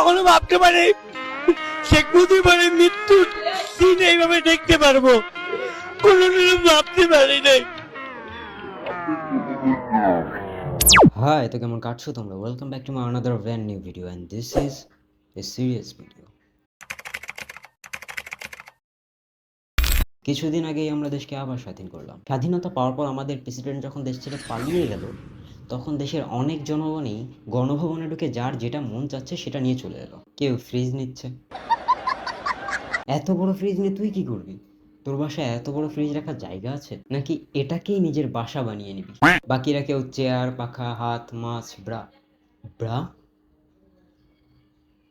কখনো ভাবতে পারি শেখ মুজিবের মৃত্যুর দিন এইভাবে দেখতে পারবো, কোনোদিনও ভাবতে পারি নাই। Hi, তো কেমন কাটছো তোমরা? Welcome back to my another brand new video and this is a serious video. কিছুদিন আগেই আমরা দেশকে আবার স্বাধীন করলাম। স্বাধীনতা পাওয়ার পর আমাদের প্রেসিডেন্ট যখন দেশ ছেড়ে পালিয়ে গেল, তখন দেশের অনেক জনগণই গণভবনে ঢুকে যার যেটা মন চাচ্ছে সেটা নিয়ে চলে এলো। কেউ ফ্রিজ নিচ্ছে। এত বড় ফ্রিজ নিয়ে তুই কি করবি? তোর বাসায় এত বড় ফ্রিজ রাখার জায়গা আছে নাকি এটাকেই নিজের বাসা বানিয়ে নিবি? বাকিরা কেউ চেয়ার, পাখা, হাত, মাছ, ব্রা। ব্রা?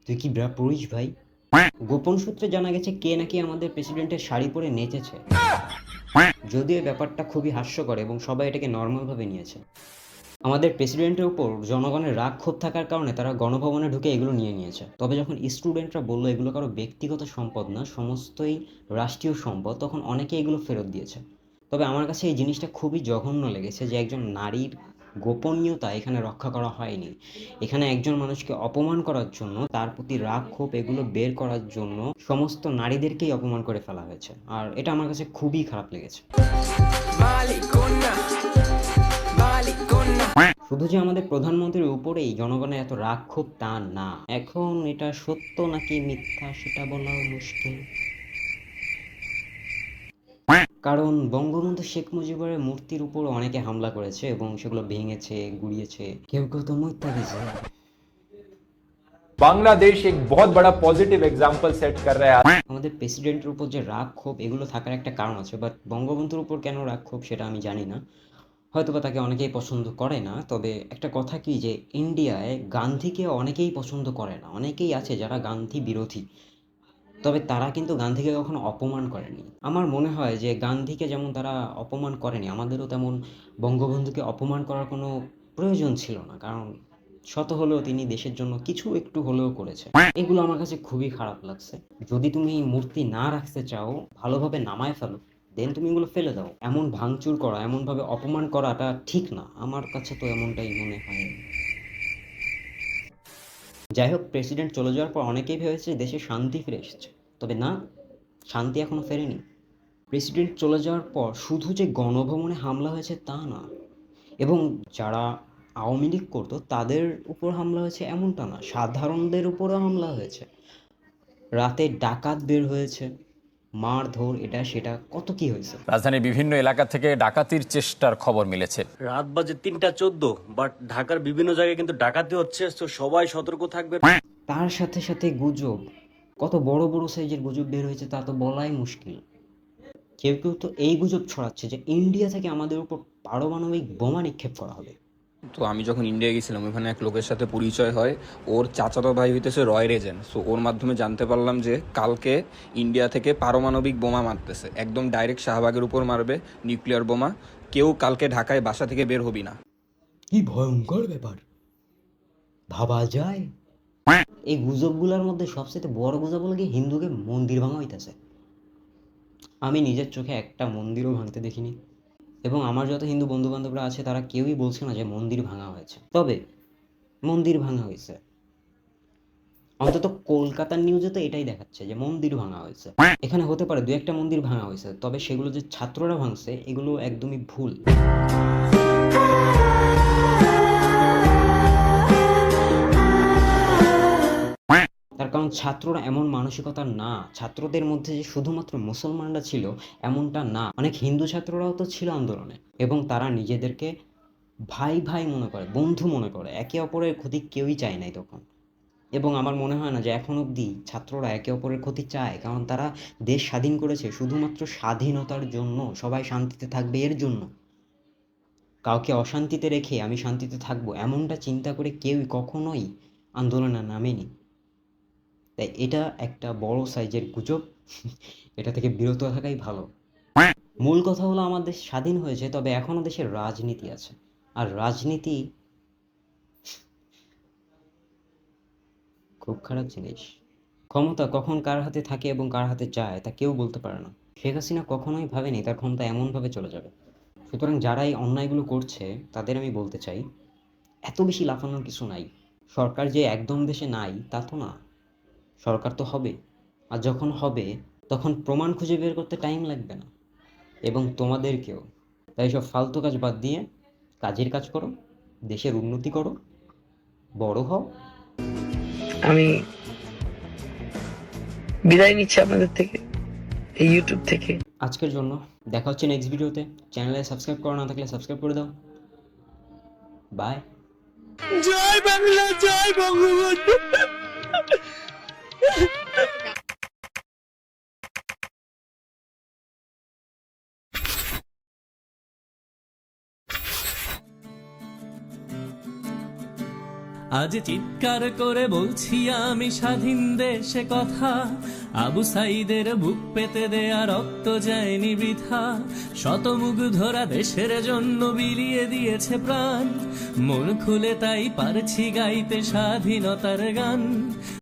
তুই কি ব্রা পড়িস ভাই? গোপন সূত্রে জানা গেছে কে নাকি আমাদের প্রেসিডেন্টের শাড়ি পরে নেচেছে। যদিও ব্যাপারটা খুবই হাস্যকর এবং সবাই এটাকে নর্মালভাবে নিয়েছে। আমাদের প্রেসিডেন্টের উপর জনগণের রাগ ক্ষোভ থাকার কারণে তারা গণভবনে ঢুকে এগুলো নিয়ে নিয়েছে। তবে যখন স্টুডেন্টরা বললো এগুলো কারো ব্যক্তিগত সম্পদ না, সমস্তই রাষ্ট্রীয় সম্পদ, তখন অনেকে এগুলো ফেরত দিয়েছে। তবে আমার কাছে এই জিনিসটা খুবই জঘন্য লেগেছে যে একজন নারীর গোপনীয়তা এখানে রক্ষা করা হয়নি। এখানে একজন মানুষকে অপমান করার জন্য, তার প্রতি রাগ ক্ষোভ এগুলো বের করার জন্য সমস্ত নারীদেরকেই অপমান করে ফেলা হয়েছে, আর এটা আমার কাছে খুবই খারাপ লেগেছে। শুধু যে আমাদের প্রধানমন্ত্রীর উপরেই জনগণের এত রাগ ক্ষোভ তা না, এখন এটা সত্য নাকি মিথ্যা সেটা বলাও মুশকিল। কারণ বঙ্গবন্ধু শেখ মুজিবের মূর্তির উপর অনেকে হামলা করেছে এবং সেগুলো ভেঙেছে, গুড়িয়েছে, কেউ কেউ তো মিথ্যা দিয়েছে। बांग्लादेश एक बहुत बड़ा पॉजिटिव एग्जाम्पल सेट कर रहा है। আমাদের প্রেসিডেন্টের উপর যে রাগ ক্ষোভ এগুলো থাকার একটা কারণ আছে, বাট বঙ্গবন্ধুর উপর কেন রাগ ক্ষোভ সেটা আমি জানি না। হয়তোবা তাকে অনেকেই পছন্দ করে না। তবে একটা কথা কি যে ইন্ডিয়ায় গান্ধীকে অনেকেই পছন্দ করে না, অনেকেই আছে যারা গান্ধী বিরোধী। তবে তারা কিন্তু গান্ধীকে কখনো অপমান করেনি। আমার মনে হয় যে গান্ধীকে যেমন তারা অপমান করেনি, আমাদেরও তেমন বঙ্গবন্ধুকে অপমান করার কোনো প্রয়োজন ছিল না। কারণ শত হলেও তিনি দেশের জন্য কিছু একটু হলেও করেছে। এগুলো আমার কাছে খুবই খারাপ লাগছে। যদি তুমি মূর্তি না রাখতে চাও, ভালোভাবে নামায় ফেলো, দেন তুমি এগুলো ফেলে দাও। এমন ভাঙচুর করা, এমনভাবে অপমান করাটা ঠিক না, আমার কাছে তো এমনটাই মনে হয়। যাই হোক, প্রেসিডেন্ট চলে যাওয়ার পর অনেকেই ভেবেছে দেশে শান্তি ফিরে এসেছে। তবে না, শান্তি এখনো ফেরেনি। প্রেসিডেন্ট চলে যাওয়ার পর শুধু যে গণভবনে হামলা হয়েছে তা না, এবং যারা আওয়ামী লীগ করতো তাদের উপর হামলা হয়েছে এমনটা না, সাধারণদের উপরও হামলা হয়েছে। রাতে ডাকাত বের হয়েছে, মারধর, এটা সেটা কত কি হয়েছে। রাজধানীর বিভিন্ন এলাকা থেকে ডাকাতির চেষ্টার খবর মিলেছে। রাত বাজে 3টা 14, বাট ঢাকার বিভিন্ন জায়গায় কিন্তু ডাকাতি হচ্ছে, তো সবাই সতর্ক থাকবে। তার সাথে সাথে গুজব, কত বড় বড় সাইজের গুজব বের হয়েছে তা তো বলাই মুশকিল। কেউ কেউ তো এই গুজব ছড়াচ্ছে যে ইন্ডিয়া থেকে আমাদের উপর পারমাণবিক বোমা নিক্ষেপ করা হবে। তো আমি যখন ইন্ডিয়া গেছিলাম ওখানে এক লোকের সাথে পরিচয় হয়। ওর চাচাতো ভাই হইতেছে রয়ের এজেন্ট। সো ওর মাধ্যমে জানতে পারলাম যে কালকে ইন্ডিয়া থেকে পারমাণবিক বোমা মারতেছে, একদম ডাইরেক্ট শাহবাগের উপর মারবে নিউক্লিয়ার বোমা। কেউ কালকে ঢাকায় বাসা থেকে বের হবি না। কি ভয়ঙ্কর ব্যাপার, ভাবা যায়? এই গুজবগুলোর মধ্যে সবচেয়ে বড় গুজব হলো কি হিন্দুকে মন্দির ভাঙা হইতেছে। আমি নিজের চোখে একটা মন্দিরও ভাঙতে দেখিনি, এবং আমার যত হিন্দু বন্ধু বান্ধবরা আছে তারা কেউই বলছে না যে মন্দির ভাঙা হয়েছে। তবে মন্দির ভাঙা হয়েছে, অন্তত কলকাতার নিউজে তো এটাই দেখাচ্ছে যে মন্দির ভাঙা হয়েছে। এখানে হতে পারে দু একটা মন্দির ভাঙা হয়েছে, তবে সেগুলো যে ছাত্ররা ভাঙছে এগুলো একদমই ভুল। তার কারণ ছাত্ররা এমন মানসিকতার না, ছাত্রদের মধ্যে যে শুধুমাত্র মুসলমানরা ছিল এমনটা না, অনেক হিন্দু ছাত্ররাও তো ছিল আন্দোলনে, এবং তারা নিজেদেরকে ভাই ভাই মনে করে, বন্ধু মনে করে, একে অপরের ক্ষতি কেউই চায় নাই তখন। এবং আমার মনে হয় না যে এখন অবধি ছাত্ররা একে অপরের ক্ষতি চায়, কারণ তারা দেশ স্বাধীন করেছে শুধুমাত্র স্বাধীনতার জন্য, সবাই শান্তিতে থাকবে এর জন্য। কাউকে অশান্তিতে রেখে আমি শান্তিতে থাকবো এমনটা চিন্তা করে কেউই কখনোই আন্দোলনে নামেনি। তাই এটা একটা বড় সাইজের গুজব। এটা থেকে বিরত থাকাই ভালো। মূল কথা হলো আমাদের দেশ স্বাধীন হয়েছে, তবে এখনো দেশের রাজনীতি আছে, আর রাজনীতি খুব খারাপ জিনিস। ক্ষমতা কখন কার হাতে থাকে এবং কার হাতে যায় তা কেউ বলতে পারে না। শেখ হাসিনা কখনোই ভাবেনি তার ক্ষমতা এমনভাবে চলে যাবে। সুতরাং যারা এই অন্যায়গুলো করছে তাদের আমি বলতে চাই, এত বেশি লাফানোর কিছু নাই। সরকার যে একদম দেশে নাই তা তো না, সরকার তো হবে, আর যখন হবে তখন প্রমাণ খুঁজে বের করতে টাইম লাগবে না, এবং তোমাদেরকেও। তাই সব ফালতু কাজ বাদ দিয়ে কাজের কাজ করো, দেশের উন্নতি করো, বড় হও। আমি বিদায় নিচ্ছি আপনাদের থেকে, এই ইউটিউব থেকে। আজকের জন্য দেখা হচ্ছে নেক্সট ভিডিওতে। চ্যানেলে সাবস্ক্রাইব করা না থাকলে সাবস্ক্রাইব করে দাও। বাই। জয় বাংলা, জয় বঙ্গবন্ধু। আজ চিৎকার করে বলছি আমি স্বাধীন দেশে কথা, আবু সাইদের বুক পেতে দেয়া রক্ত যায়নি বৃথা, শতমুগ্ধরা দেশের জন্য বিলিয়ে দিয়েছে প্রাণ, মন খুলে তাই পারছি গাইতে স্বাধীনতার গান।